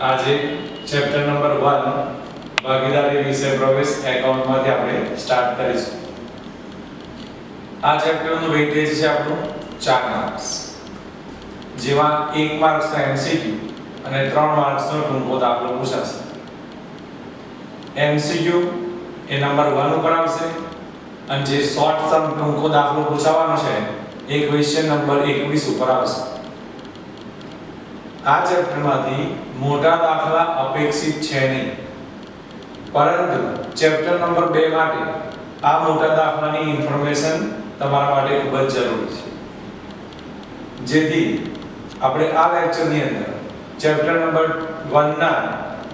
આજે chapter number 1 ભાગીદારી વિષય પ્રવેશ એકાઉન્ટમાંથી આપણે સ્ટાર્ટ કરીશું. આ ચેપ્ટરનું વેઇટેજ છે આપણું 4 માર્ક્સ, જેમાં 1 માર્ક્સનો MCQ અને 3 માર્ક્સનો ટૂંકો દાખલો પૂછાશે. MCQ એ નંબર 1 ઉપર આવશે અને જે શોર્ટ સમ ટૂંકો દાખલો પૂછવાનો છે એ ક્વેશ્ચન નંબર 21 ઉપર આવશે. આ ચેપ્ટરમાંથી મોટા દાખલા અપેક્ષિત છે નહીં, પરંતુ ચેપ્ટર નંબર 2 માટે આ મોટા દાખલાની ઇન્ફોર્મેશન તમારા માટે ખૂબ જ જરૂરી છે, જેથી આપણે આ લેક્ચરની અંદર ચેપ્ટર નંબર 1 ના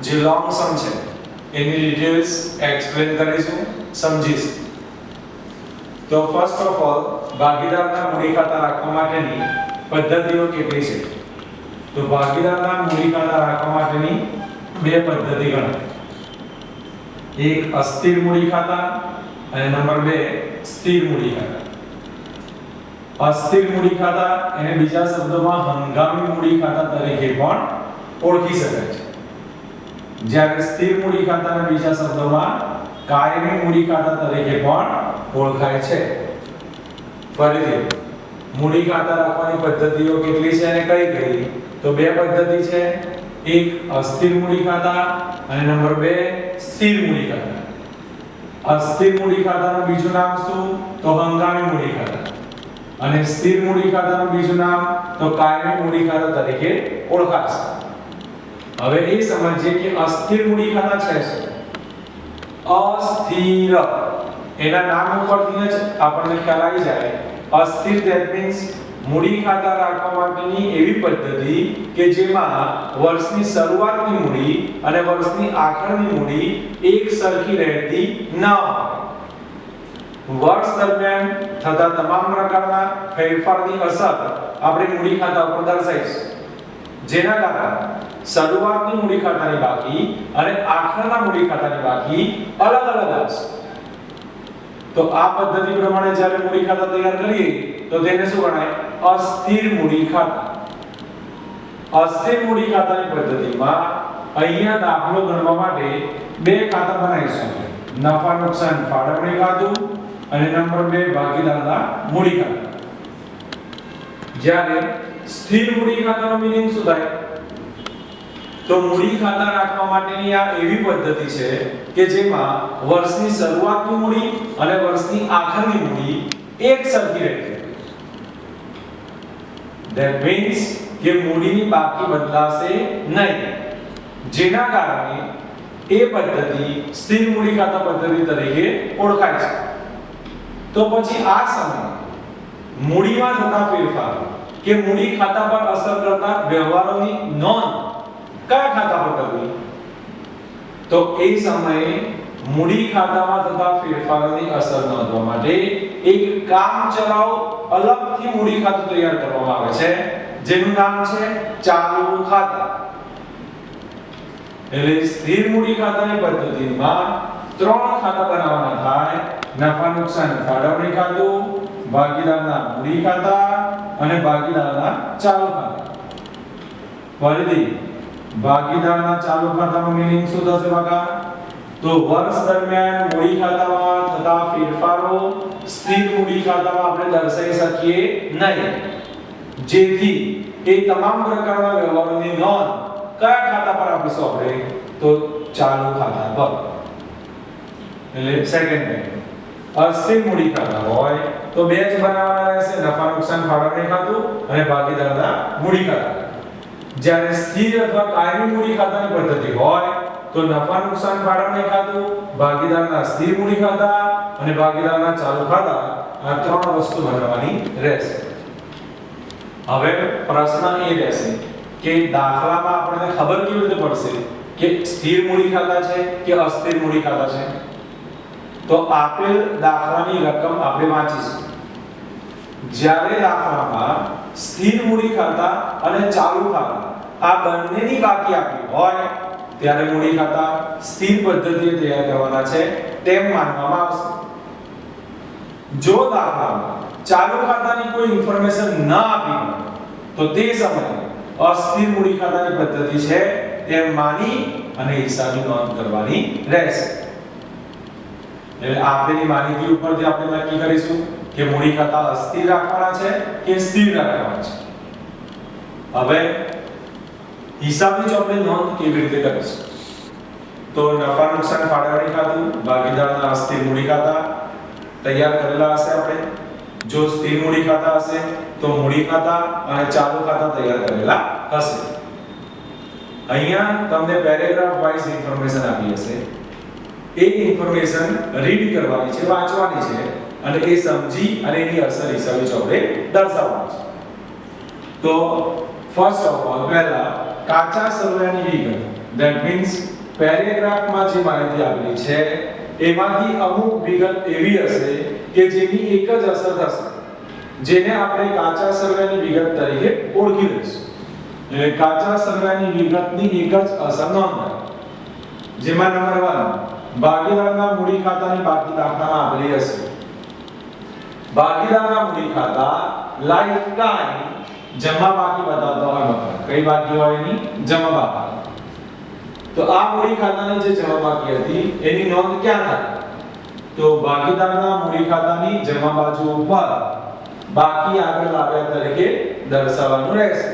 જે લોંગ સમ છે એની ડિટેલ્સ એક્સપ્લેન કરીશું, સમજીશું. તો ફર્સ્ટ ઓફ ઓલ ભાગીદારના મૂડી ખાતા રાખવા માટેની પદ્ધતિઓ કેટલી છે? તો ભાગીદારના મૂડી ખાતા રાખવા માટેની બે પદ્ધતિ ગણાય. એક અસ્થિર મૂડી ખાતા અને નંબર 2 સ્થિર મૂડી ખાતા. અસ્થિર મૂડી ખાતા એને બીજા શબ્દોમાં હંગામી મૂડી ખાતા તરીકે પણ ઓળખી શકાય છે, જ્યારે સ્થિર મૂડી ખાતાને બીજા શબ્દોમાં કાયમી મૂડી ખાતા તરીકે પણ ઓળખાય છે. ફરીથી મૂડી ખાતા રાખવાની પદ્ધતિઓ કેટલી છે અને કઈ કઈ? તો બે પદ્ધતિ છે, એક અસ્થિર મૂડી ખાતા અને નંબર 2 સ્થિર મૂડી ખાતા. અસ્થિર મૂડી ખાતાનું બીજું નામ શું? તો હંગામી મૂડી ખાતા. અને સ્થિર મૂડી ખાતાનું બીજું નામ તો કાયમી મૂડી ખાતા તરીકે ઓળખાશે. હવે એ સમજીએ કે અસ્થિર મૂડી ખાતા છે શું? અસ્થિર એના નામ ઉપરથી જ આપણને ખ્યાલ આવી જાય. અસ્થિર ધેટ મીન્સ મૂડી ખાતા રાખવા માટેની એવી પદ્ધતિ કે જેમાં વર્ષની શરૂઆતની મૂડી અને વર્ષની આખરની મૂડી એક સરખી રહેતી ન હોય. વર્ષ દરમિયાન થતા તમામ પ્રકારના ફેરફારની અસર આપણે મૂડી ખાતા ઉપર દર્શાવીશું, જેના કારણે શરૂઆતની મૂડી ખાતાની બાકી અને આખરના મૂડી ખાતાની બાકી અલગ અલગ આવશે. તો આ પદ્ધતિ પ્રમાણે જ્યારે મૂડી ખાતા તૈયાર કરીએ તો તેને શું ગણાય? અસ્થિર મૂડી ખાતા. અસ્થિર મૂડી ખાતાની પદ્ધતિમાં અહીંયા દાખલો ગણવા માટે બે ખાતા બનાવીશું, નફા નુકસાન ફાળવણી ખાતું અને નંબર 2 ભાગીદારના મૂડી ખાતા. જ્યારે સ્થિર મૂડી ખાતાનો મીનિંગ શું થાય? તો મૂડી ખાતા રાખવા માટેની આ એવી પદ્ધતિ છે કે જેમાં વર્ષની શરૂઆતની મૂડી અને વર્ષની આખરની મૂડી એક સરખી રહેતી. That means કે મૂડીની બાકી બદલાશે નહીં, જેના કારણે એ પદ્ધતિ સ્થિર મૂડી ખાતા પદ્ધતિ તરીકે ઓળખાય છે. તો પછી આ સમયે મૂડીમાં થતા ફેરફાર કે મૂડી ખાતા પર અસર કરતા વ્યવહારોની નોંધ કયા ખાતા પર કરવી? તો એ સમયે મૂડી ખાતામાં થતા ફેરફારોની અસર નોંધવા માટે એક કામચલાઉ અલગથી મૂડી ખાતું તૈયાર કરવામાં આવે છે, જેનું નામ છે ચાલુ ખાતા. એટલે સ્થિર મૂડી ખાતાની પદ્ધતિમાં 3 ખાતા બનાવવાના થાય: નફા નુકસાન ફાળવણી ખાતું, ભાગીદારના મૂડી ખાતા અને ભાગીદારના ચાલુ ખાતા. ફરીથી ભાગીદારના ચાલુ ખાતાનું મીનિંગ શું થશે બકા? તો વર્ષ દરમિયાન મૂડી ખાતામાં થતા ફેરફારો સ્થિર મૂડી ખાતામાં આપણે દર્શાવી શકીએ નહીં, જેથી એ તમામ પ્રકારના વ્યવહારોની નોંધ કયા ખાતા પર આપીશું આપણે? તો ચાલુ ખાતા પર. એટલે સેકન્ડ પોઈન્ટ, અસ્થિર મૂડી ખાતા હોય તો બે જ બનાવવાના રહેશે, નફા નુકસાન ફાળવણી ખાતું અને ભાગીદારના મૂડી ખાતા. જ્યારે સ્થિર અથવા કાયમી મૂડી ખાતાની પદ્ધતિ હોય તો નફા નુકસાન ફાળવણી ખાતું, ભાગીદારના સ્થિર મૂડી ખાતા અને ભાગીદારના ચાલુ ખાતા, આ 3 વસ્તુ બનાવવાની રહેશે. હવે પ્રશ્ન એ રહેશે કે દાખલામાં આપણને ખબર કેવી રીતે પડશે કે સ્થિર મૂડી ખાતા છે કે અસ્થિર મૂડી ખાતા છે? તો આપેલ દાખલાની રકમ આપણે વાંચીશું. જ્યારે દાખલામાં સ્થિર મૂડી ખાતા અને ચાલુ ખાતા આ બંનેની બાકી આપી હોય ત્યારે મૂડી ખાતા સ્થિર પદ્ધતિએ તૈયાર કરવાના છે તેમ માનવામાં આવશે. જો દાખલામાં ચાલુ ખાતાની કોઈ ઇન્ફોર્મેશન ન આપી તો તે સમયે અસ્થિર મૂડી ખાતાની પદ્ધતિ છે તેમ માની અને હિસાબની નોંધ કરવાની રહેશે. એટલે આપેલી માહિતી ઉપરથી આપણે નક્કી કરીશું કે મૂડી ખાતા અસ્થિર રાખવાના છે કે સ્થિર રાખવાના છે. હવે હિસાબની ચોપડી નોંધ કેવી રીતે કરીશું? તો નફા નુકસાન ફાળવણી ખાતું, ભાગીદારના અસ્થિર મૂડી ખાતા તૈયાર કરેલા હશે આપણે. જો સ્થિર મૂડી ખાતા હશે તો મૂડી ખાતા અને ચાલુ ખાતા તૈયાર કરેલા હશે. અહીંયા તમને પેરેગ્રાફ વાઇઝ ઇન્ફોર્મેશન આપી હશે. એ ઇન્ફોર્મેશન રીડ કરવાની છે, વાંચવાની છે અને એ સમજી અને એની અસર હિસાબી ચોપડે દર્શાવવાની છે. તો ફર્સ્ટ ઓફ ઓલ પહેલા કાચા સરવાળાની વિગત, ધેટ મીન્સ પેરેગ્રાફમાં જે માહિતી આપેલી છે એમાંથી અમુક વિગત એવી હશે કે જેની એક જ અસર થશે, જેને આપણે કાચા સરવાળાની વિગત તરીકે ઓળખી લઈશું. એટલે કાચા સરવાળાની વિગતની એક જ અસર નોંધાય. જેમાં નંબર 1 ભાગીદારના મૂડી ખાતાની બાકી દાખલામાં આપેલી હશે. ભાગીદારના મૂડી ખાતા લાઈફ ટાઈમ જમા બાકી બતાવતા હોય બકા. કઈ બાકી હોય એની? જમા બાકી. તો આ મૂડી ખાતાની જે જમા બાકી હતી એની નોંધ ક્યાં થાય? તો ભાગીદારના મૂડી ખાતાની જમા બાજુ ઉપર બાકી આગળ લાવ્યા તરીકે દર્શાવવાનું રહેશે.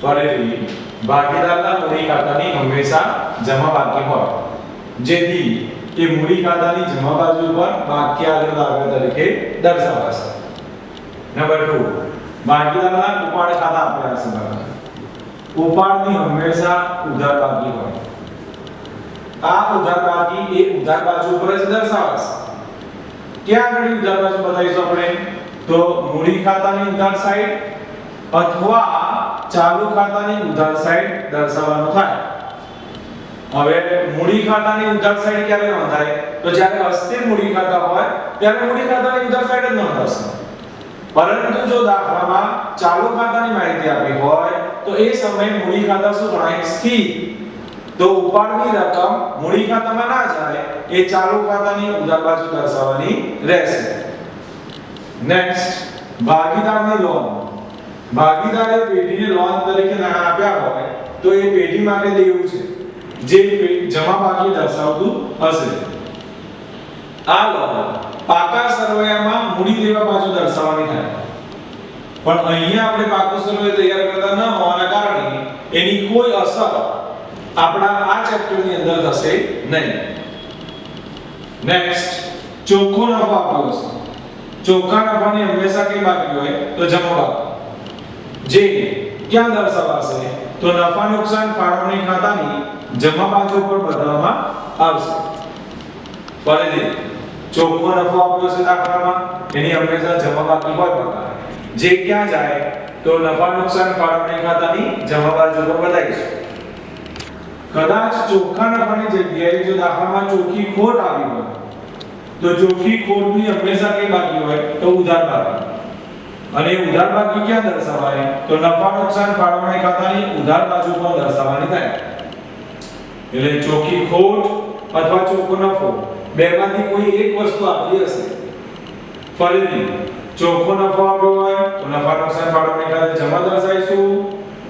ફરીથી ભાગીદારના મૂડી ખાતાની હંમેશા જમા બાકી હોય, જેથી એ મૂડી ખાતાની જમા બાજુ ઉપર બાકી આગળ લાવ્યા તરીકે દર્શાવાશે. નંબર 2 ભાગીદારના ઉપાડ ખાતા આપ્યા છે બરાબર. ઉપાડની હંમેશા ઉધાર બાકી હોય. આ ઉધાર બાકી એ ઉધાર બાજુ ઉપર જ દર્શાવાશે. ક્યાં આગળ ઉધાર બાજુ બતાવીશું આપણે? તો મૂડી ખાતાની ઉધાર સાઈડ અથવા ચાલુ ખાતાની ઉધાર સાઈડ દર્શાવવાનું થાય. હવે મૂડી ખાતાની ઉધાર સાઈડ ક્યારે નોંધાય? તો જ્યારે અસ્થિર મૂડી ખાતા હોય ત્યારે મૂડી ખાતાની ઉધાર સાઈડ જ નોંધાશે. પરંતુ જો દાખલામાં ચાલુ ખાતાની માહિતી આપી હોય તો એ સમયે મૂડી ખાતા શું ગણાય? સ્થિર. તો ઉપાડની રકમ મૂડી ખાતામાં ના જાય, એ ચાલુ ખાતાની ઉધાર બાજુ દર્શાવવાની રહેશે. Next ભાગીદારની loan. ભાગીદારે પેઢીને લોન તરીકે નાણાં આપ્યા હોય તો એ પેઢી માટે દેવું છે, જે જમા બાકી દર્શાવતું હશે. આ લોન પાકા સરવૈયામાં મૂડી દેવા બાજુ દર્શાવવાની થાય. પણ અહીંયા આપણે પાકો સરવૈયો તૈયાર કરતા ન હોવાના કારણે એની કોઈ અસર આપણા આ ચેપ્ટરની અંદર થશે નહીં. નેક્સ્ટ ચોખ્ખો નફો આપ્યો હશે. ચોખ્ખા નફાની હંમેશા કઈ બાકી હોય? તો જમા બાકી. જે ક્યાં દર્શાવાશે? તો નફા નુકસાન ફાળવણી ખાતાની જમા બાજુ પર બતાવવામાં આવશે. ફરીથી ચોખ્ખો નફો આપ્યો છે દાખલામાં, એની હંમેશા જમા બાકી હોય બકા. જે ક્યાં જાય? તો નફા નુકસાન ફાળવણી ખાતાની જમા બાજુ પર બતાવીશું. કદાચ ચોખ્ખા નફાની જગ્યાએ જો દાખલામાં ચોખ્ખી ખોટ આવી હોય તો ચોખ્ખી ખોટની હંમેશા કઈ બાકી હોય? તો ઉધાર બાકી. અને ઉધાર બાકી ક્યાં દર્શાવાય? તો નફા નુકસાન ફાળવણી ખાતાની ઉધાર બાજુ પર દર્શાવવાની થાય. એટલે ચોખ્ખી ખોટ અથવા ચોખ્ખો નફો બેમાંથી કોઈ એક વસ્તુ આપેલી હશે. ફરીથી ચોખ્ખો નફો આપ્યો હોય તો નફા નુકસાન ફાળવણી ખાતે જમા દર્શાવીશું,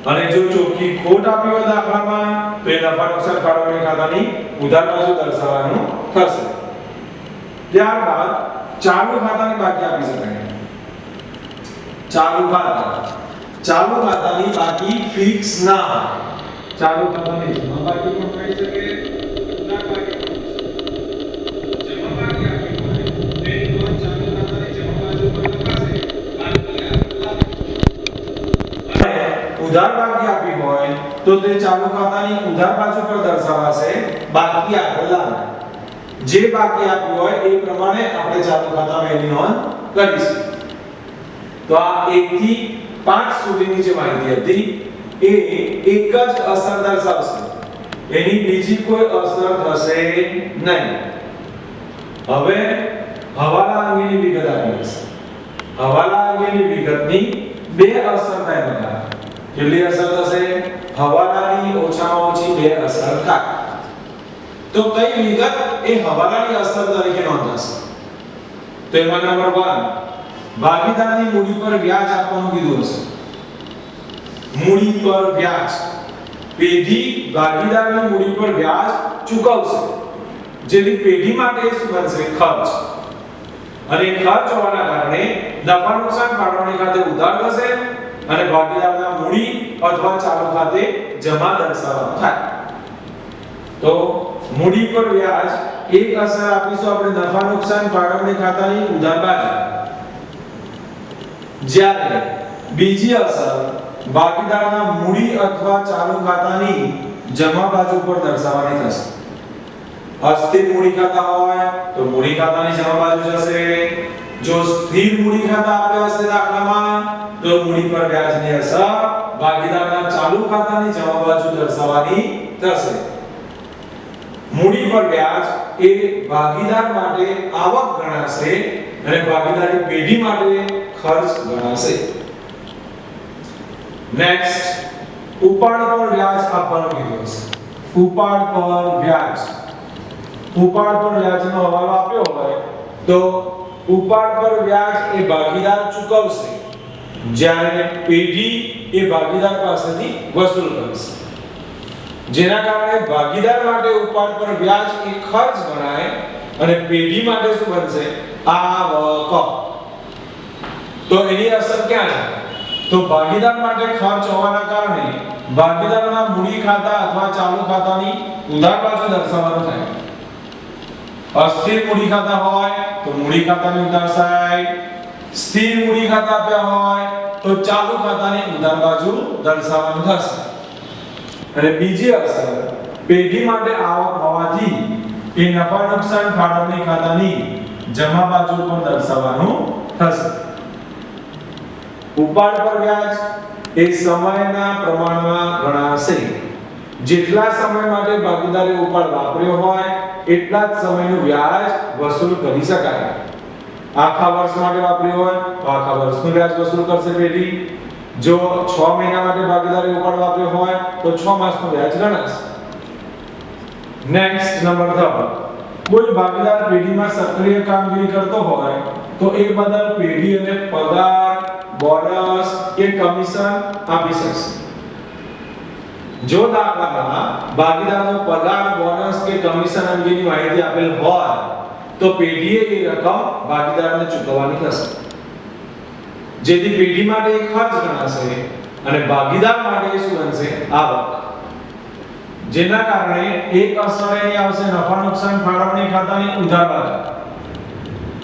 અને જો ચોખ્ખી ખોટ આપી હોય દાખલામાં તો એ નફા નુકસાન ફાળવણી ખાતાની ઉધાર બાજુ દર્શાવવાનું થશે. ત્યારબાદ ચાલુ ખાતાની બાકી આપી શકાય. ચાલુ ખાતાની બાકી ફિક્સ ના હોય. ચાલુ ખાતાની જમા બાકી પણ કહી શકે, ઉધાર બાકી પણ. જમા બાકી આપી હોય તેની નોંધ ચાલુ ખાતાની જમા બાજુ પર લખાશે. બાકી અને ઉધાર બાકી આપી હોય તો તે ચાલુ ખાતાની ઉધાર બાજુ પર દર્શાવાશે. બાકી આગળ લાવે. જે બાકી આપ્યું હોય એ પ્રમાણે આપણે ચાલુ ખાતામાં એની નોંધ કરીશું. તો આ 1 થી 5 સુધીની જે માહિતી હતી એ એક જ અસર દર્શાવશે, એની બીજી કોઈ અસર થશે નહીં. હવે હવાલા અંગેની વિગત આપી છે. હવાલા અંગેની વિગતની બે અસર થાય બકા. કેટલી અસર થશે? હવાલાની ઓછામાં ઓછી બે અસર થાય. તો કઈ વિગત એ હવાલાની અસર તરીકે નોંધાશે? તો એમાં નંબર 1 ભાગીદારની મૂડી પર વ્યાજ આપવાનું કીધું હશે. મૂડી પર વ્યાજ. પેઢી ભાગીદારની મૂડી પર વ્યાજ ચૂકવશે, જેથી પેઢી માટે શું બનશે? ખર્ચ. અને ખર્ચ હોવાના કારણે નફા નુકસાન ફાળવણી ખાતે ઉધાર થશે અને ભાગીદારના મૂડી અથવા ચાલુ ખાતે જમા દર્શાવવાનું થાય. તો મૂડી પર વ્યાજ એક અસર આપીશું આપણે નફા નુકસાન ફાળવણી ખાતાની ઉધાર બાજુ, જ્યારે બીજી અસર ભાગીદારના મૂડી અથવા ચાલુ ખાતાની જમા બાજુ પર દર્શાવવાની થશે. અસ્થિર મૂડી ખાતા હોય તો મૂડી ખાતાની જમા બાજુ જશે. જો સ્થિર મૂડી ખાતા આપણે હશે દાખલામાં તો મૂડી પર વ્યાજની અસર ભાગીદારના ચાલુ ખાતાની જમા બાજુ દર્શાવવાની થશે. મૂડી પર વ્યાજ એ ભાગીદાર માટે આવક ગણાશે અને ભાગીદારી પેઢી માટે ખર્ચ ગણાશે. નેક્સ્ટ, ઉપાડ પર વ્યાજ આપવાનું કીધું છે. ઉપાડ પર વ્યાજ, ઉપાડ પર વ્યાજનો હવાલો આપ્યો હોય તો ઉપાડ પર વ્યાજ એ ભાગીદાર ચૂકવશે, જ્યારે પેઢી એ ભાગીદાર પાસેથી વસૂલ કરશે. જેના કારણે ભાગીદાર માટે ઉપાડ પર વ્યાજ એ ખર્ચ ગણાય અને પેઢી માટે શું બનશે? આવક. તો એની અસર ક્યાં છે? તો ભાગીદાર માટે ખર્ચ હોવાના કારણે ભાગીદારના મૂડી ખાતા અથવા ચાલુ ખાતાની ઉધાર બાજુ દર્શાવવાનું થાય. અસ્થિર મૂડી ખાતા હોય તો મૂડી ખાતાની ઉધાર સાઈડ, સ્થિર મૂડી ખાતા આપ્યા હોય તો ચાલુ ખાતાની ઉધાર બાજુ દર્શાવવાનું થશે. અને બીજી અસર પેઢી માટે આવક હોવાથી એ નફા નુકસાન ફાળવણી ખાતાની જમા બાજુ પર દર્શાવવાનું થશે. ઉપાડ પર વ્યાજ એ સમયના પ્રમાણમાં ગણાશે. જેટલા સમય માટે ભાગીદારે ઉપાડ વાપર્યો હોય એટલા જ સમયનું વ્યાજ વસૂલ કરી શકાય. આખા વર્ષ માટે વાપર્યું હોય તો આખા વર્ષનું વ્યાજ વસૂલ કરશે પેઢી. જો 6 મહિના માટે ભાગીદારે ઉપાડ વાપર્યો હોય તો 6 માસનું વ્યાજ ગણાશે. નેક્સ્ટ, નંબર 3, કોઈ ભાગીદાર પેઢીમાં સક્રિય કામગીરી કરતો હોય તો એ બદલ પેઢી અને પગાર, બોનસ કે કમિશન આપી શકશે. જો દાખલામાં ભાગીદારનો પગાર, બોનસ કે કમિશન અંગેની માહિતી આપેલ હોય તો પેઢીએ એ રકમ ભાગીદારને ચૂકવવાની થશે, જેથી પેઢી માટે એક ખર્ચ ગણાશે અને ભાગીદાર માટે શું બનશે? આવક. જેના કારણે એક અસર એની આવશે નફા નુકસાન ફાળવણી ખાતાની ઉધાર બાજુ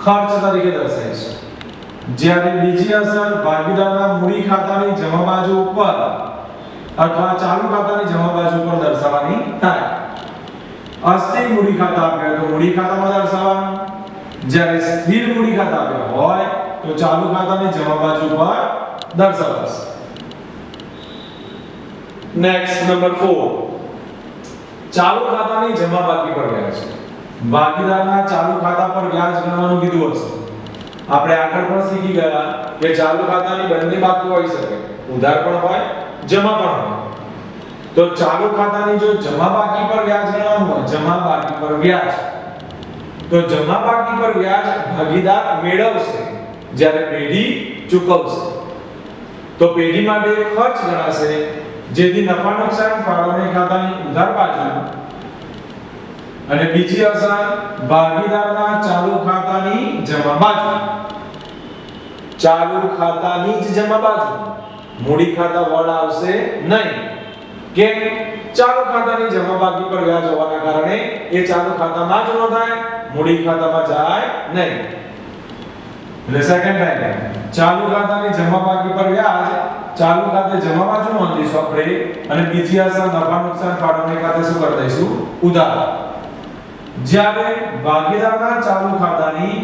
ખર્ચ તરીકે દર્શાવીશું, જ્યારે બીજી અસર ભાગીદારના મૂડી ખાતાની જમા બાજુ ઉપર અથવા ચાલુ ખાતાની જમા બાજુ પર દર્શાવવાની થાય. અસ્થિર મૂડી ખાતા આપ્યા તો મૂડી ખાતામાં દર્શાવવાનું, જ્યારે સ્થિર મૂડી ખાતા આપ્યા હોય તો ચાલુ ખાતાની જમા બાજુ પર દર્શાવાશે. નેક્સ્ટ, નંબર 4, ચાલુ ખાતાની જમા બાકી પર વ્યાજ. ભાગીદારના ચાલુ ખાતા પર વ્યાજ ગણવાનું કીધું હશે. આપણે આગળ પણ શીખી ગયા કે ચાલુ ખાતાની બંને બાકી હોઈ શકે, ઉધાર પણ હોય, જમા પણ હોય. તો ચાલુ ખાતાની જો જમા બાકી પર વ્યાજ ગણવાનું હોય, જમા બાકી પર વ્યાજ, તો જમા બાકી પર વ્યાજ ભાગીદાર મેળવશે જ્યારે પેઢી ચૂકવશે. તો પેઢી માટે ખર્ચ ગણાશે, જેથી નફા નુકસાન ફાળવણી ખાતાની ઉધાર બાજુ અને બીજી અસર ભાગીદારના ચાલુ ખાતાની જમા બાજુ. ચાલુ ખાતાની જ જમા બાજુ, મૂડી ખાતા વડ આવશે નહીં. કેમ? ચાલુ ખાતાની જમા બાકી પર વ્યાજ હોવાના કારણે એ ચાલુ ખાતામાં જ નોંધાય, મૂડી ખાતામાં જાય નહીં. એટલે સેકન્ડ લાઈન, ચાલુ ખાતાની જમા બાકી પર વ્યાજ ચાલુ ખાતે જમા બાજુ નોંધીશું આપણે અને બીજી અસર નફા નુકસાન ફાળવણી ખાતે શું કરી દઈશું? ઉધાર. જ્યારે ભાગીદારના ચાલુ ખાતાની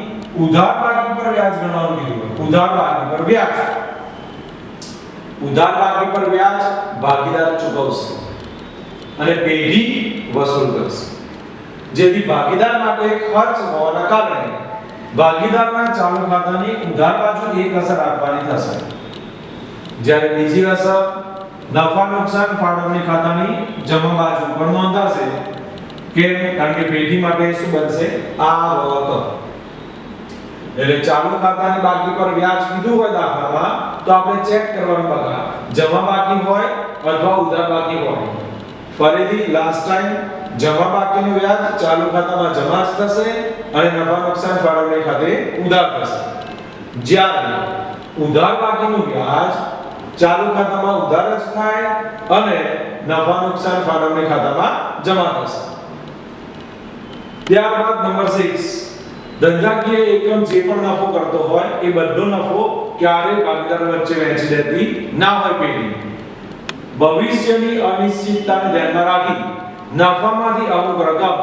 ઉધાર બાકી પર વ્યાજ ગણવાનું કીધું, ઉધાર બાકી પર વ્યાજ, ઉધાર બાકી પર વ્યાજ ભાગીદાર ચૂકવશે અને પેઢી વસૂલ કરશે, જેથી ભાગીદાર માટે ખર્ચ હોવાના કારણે ભાગીદારના ચાલુ ખાતાની ઉધાર બાજુ એક અસર આપવાની થશે, જ્યારે બીજી અસર નફા નુકસાન ફાળવણી ખાતાની જમા બાજુ પર નોંધાશે. કેમ? કારણ કે પેઢી માટે શું બનશે? આવક. એટલે ચાલુ ખાતાની બાકી પર વ્યાજ કીધું હોય દાખલામાં તો આપણે ચેક કરવાનું બગા જમા બાકી હોય અથવા ઉધાર બાકી હોય ફરીથી લાસ્ટ ટાઈમ જમા બાકીનું વ્યાજ ચાલુ ખાતામાં જમા જ થશે અને નફા નુકસાન ફાળવણી ખાતે ઉધાર થશે. જ્યારે ઉધાર બાકીનું વ્યાજ ચાલુ ખાતામાં ઉધાર જ થાય અને નફા નુકસાન ફાળવણી ખાતામાં જમા થશે. ત્યારબાદ નંબર 6, ધંધાકીય એકમ જે પણ નફો કરતો હોય એ બધો નફો ક્યારેય ભાગીદારો વચ્ચે વહેંચી દેતી ના હોય પેઢી. ભવિષ્યની અનિશ્ચિતતાને ધ્યાનમાં રાખી નફામાંથી અમુક રકમ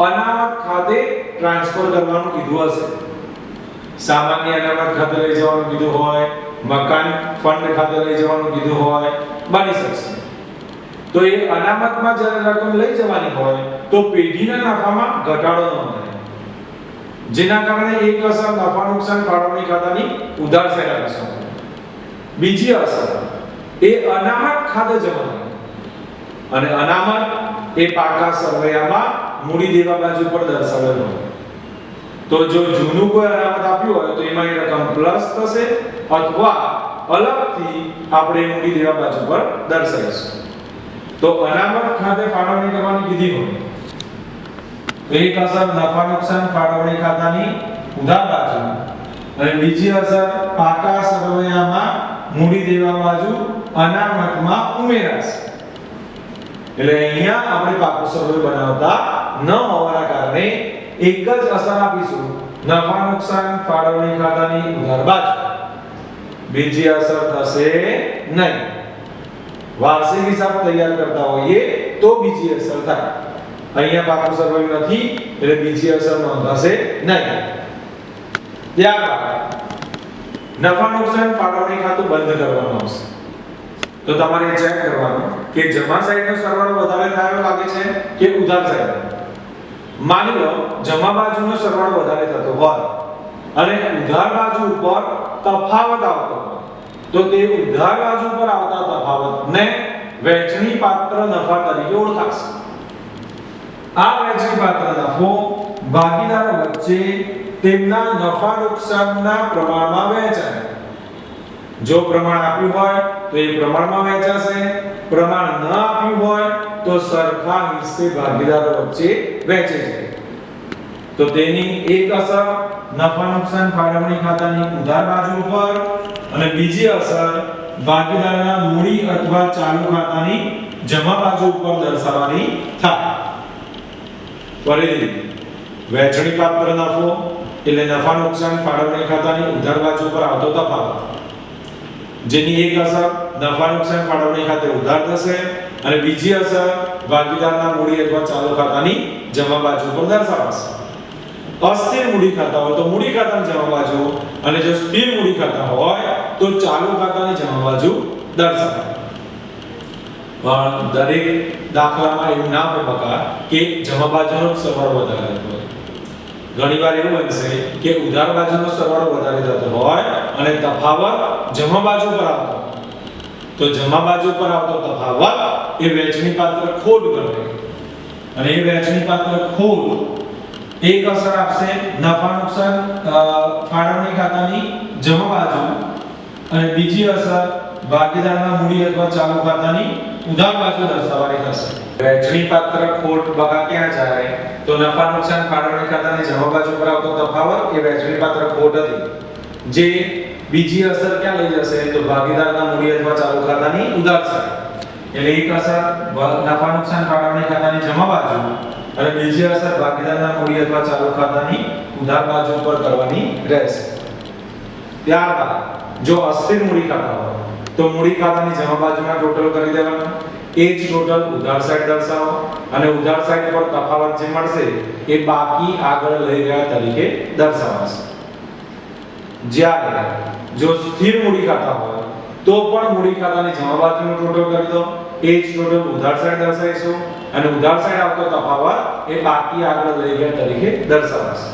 અનામત ખાતે ટ્રાન્સફર કરવાનું કીધું હશે. સામાન્ય અનામત ખાતે લઈ જવાનું કીધું હોય, મકાન ફંડ ખાતે લઈ જવાનું કીધું હોય, બની શકશે. તો એ અનામતમાં જ્યારે રકમ લઈ જવાની હોય તો પેઢીના નફામાં ઘટાડો ન થાય, જેના કારણે એક અસર નફા નુકસાન ફાળવણી ખાતાની ઉધાર સાઈડ અસર. બીજી અસર એ અનામત ખાતે જમા થાય અને અનામત એ પાકા સરવૈયામાં મૂડી દેવા બાજુ પર દર્શાવેલો હોય. તો જો જૂનું કોઈ અનામત આપ્યું હોય તો એમાં એ રકમ પ્લસ થશે અથવા અલગથી આપણે મૂડી દેવા બાજુ પર દર્શાવીશું. તો અનામત ખાતે ફાળવણી કરવાની કીધી હોય એક અસર નફા નુકસાન ફાળવણી ખાતાની ઉધાર બાજુ અને બીજી અસર પાકા સરવૈયામાં મૂડી દેવા બાજુ અનામતમાં ઉમેરાશે. એટલે અહીંયા આપણે પાકો સરવૈયો બનાવતા ન હોવાના કારણે એક જ અસર આપીશું નફા નુકસાન ફાળવણી ખાતાની ઉધાર બાજુ. બીજી અસર થશે નહીં. વાર્ષિક હિસાબ તૈયાર કરતા હોઈએ તો બીજી અસર થાય. અહીંયા પાકો સરવૈયો નથી એટલે બીજી અસર નોંધાશે નહીં. ત્યારબાદ નફા નુકસાન ફાળવણી ખાતું બંધ કરવામાં આવશે. તો તમારે ચેક કરવાનું કે જમા સાઈડનો સરવાળો વધારે થયો લાગે છે કે ઉધાર સાઈડ. માની લો જમા બાજુનો સરવાળો વધારે થતો હોય અને ઉધાર બાજુ ઉપર તફાવત આવતો હોય તો તે ઉધાર બાજુ પર આવતા તફાવતને વહેંચણી પાત્ર નફા તરીકે ઓળખાશે. આ વહેંચણી પાત્ર નફો ભાગીદારો વચ્ચે તેમના નફા નુકસાનના પ્રમાણમાં વહેંચાય. જો પ્રમાણ આપ્યું હોય તો એ પ્રમાણમાં વહેંચાશે, પ્રમાણ ન આપ્યું હોય તો સરખા હિસ્સે ભાગીદારો વચ્ચે વહેંચે છે. તો તેની એક અસર નફા નુકસાન ફાળવણી ખાતાની ઉધાર બાજુ ઉપર અને બીજી અસર ભાગીદારના મૂડી અથવા ચાલુ ખાતાની જમા બાજુ ઉપર દર્શાવવાની થાય. ફરીથી વહેંચણી પાત્ર નફો એટલે નફા નુકસાન ફાળવણી ખાતાની ઉધાર બાજુ પર આવતો તફાવત, જેની એક અસર નફા નુકસાન ફાળવણી ખાતે ઉધાર થશે અને બીજી અસર ભાગીદારના મૂડી અથવા ચાલુ ખાતાની જમા બાજુ પર દર્શાવાશે. અસ્થિર મૂડી ખાતા હોય તો મૂડી ખાતાની જમા બાજુ અને જો સ્થિર મૂડી ખાતા હોય તો ચાલુ ખાતાની જમા બાજુ દર્શાવાય. પણ દરેક દાખલામાં એવું ના હોય બકા કે જમા બાજુનો સરવાળો વધારે થતો હોય. ઘણીવાર એવું બનશે કે ઉધાર બાજુનો સરવાળો વધારે થતો હોય અને તફાવત જમા બાજુ પર આવતો હોય. તો જમા બાજુ પર આવતો તફાવત એ વહેંચણી પાત્ર ખોટ ગણાય અને એ વહેંચણી પાત્ર ખોટ એક અસર આપશે નફા નુકસાન ફાળવણી ખાતાની જમા બાજુ અને બીજી અસર ભાગીદારના મૂડી અથવા ચાલુ ખાતાની ઉધાર બાજુ દર્શાવવાની થશે. વહેંચણી પાત્ર ખોટ બકા ક્યાં જાય તો નફા નુકસાન ફાળવણી ખાતાની જમા બાજુ પર આવતો તફાવત એ વહેંચણી પાત્ર ખોટ હતી, જે બીજી અસર ક્યાં લઈ જશે તો ભાગીદારના મૂડી અથવા ચાલુ ખાતાની ઉધાર સાઈડ. એટલે એક અસર નફા નુકસાન ફાળવણી ખાતાની જમા બાજુ અને બીજી અસર ભાગીદારના મૂડી અથવા ચાલુ ખાતાની ઉધાર બાજુ પર કરવાની રહેશે. ત્યારબાદ જો અસ્થિર મૂડી ખાતા હોય તો મૂડી ખાતાની જમા બાજુમાં ટોટલ કરી દેવાનું, એ જ ટોટલ ઉધાર સાઈડ દર્શાવો અને ઉધાર સાઈડ પર તફાવત જે મળશે એ બાકી આગળ લઈ ગયા તરીકે દર્શાવાશે. જ્યારે જો સ્થિર મૂડી ખાતા હોય તો પણ મૂડી ખાતાની જમા બાજુનું ટોટલ કરી દો, એ જ ટોટલ ઉધાર સાઈડ દર્શાવીશું અને ઉધાર સાઈડ આવતો તફાવત એ બાકી આગળ લઈ ગયા તરીકે દર્શાવાશે.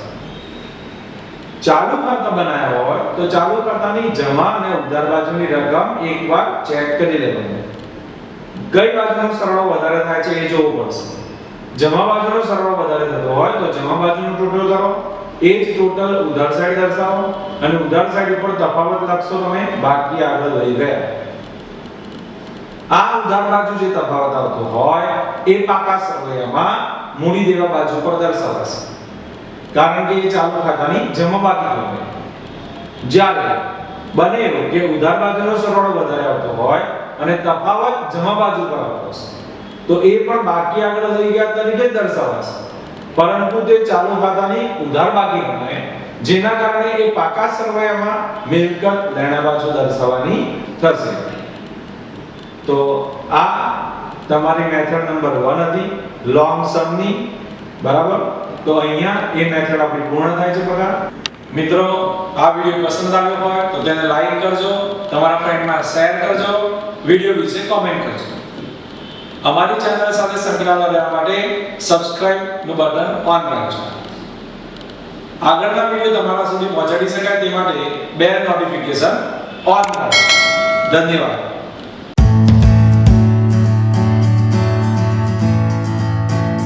ચાલુ ખાતા બનાવ્યા હોય તો ચાલુ ખાતાની જમા અને ઉધાર બાજુની રકમ એકવાર ચેક કરી લેવાની. કઈ બાજુનો સરવાળો વધારે થાય છે એ જોવું પડશે. જમા બાજુનો સરવાળો વધારે થતો હોય તો જમા બાજુનું ટોટલ કરો, એ જ ટોટલ ઉધાર સાઈડ દર્શાવો અને ઉધાર સાઈડ ઉપર તફાવત લખશો તમે બાકી આગળ લઈ ગયા. આ ઉધાર બાજુ જે તફાવત આવતો હોય એ પાકા સરવૈયામાં મૂડી દેવા બાજુ પર દર્શાવાશે, કારણ કે એ ચાલુ ખાતાની જમા બાકી હોય. જ્યારે બને એવું કે ઉધાર બાજુનો સરવાળો વધારે આવતો હોય અને તફાવત જમા બાજુ પર આવતો હશે તો એ પણ બાકી આગળ લઈ ગયા તરીકે દર્શાવાશે, પરંતુ તે ચાલુ ખાતાની ઉધાર બાકી ગણાય, જેના કારણે એ પાકા સરવૈયામાં મિલકત લેણા બાજુ દર્શાવવાની થશે. તો આ તમારી મેથડ નંબર 1 હતી લોંગ સમ ની, બરાબર. તો અહીંયા એ મેથડ આપણી પૂર્ણ થાય છે. બરાબર મિત્રો, આ વિડિયો પસંદ આવ્યો હોય તો તેને લાઈક કરજો, તમારા ફ્રેન્ડમાં શેર કરજો, વિડિયો વિશે કમેન્ટ કરજો. અમારી ચેનલ સાથે સંકળાયેલા રહેવા માટે સબસ્ક્રાઇબ નું બટન ઓન રાખજો. આગળના વિડિયો તમારા સુધી પહોંચાડી શકાય તે માટે બેલ નોટિફિકેશન ઓન રાખજો. ધન્યવાદ.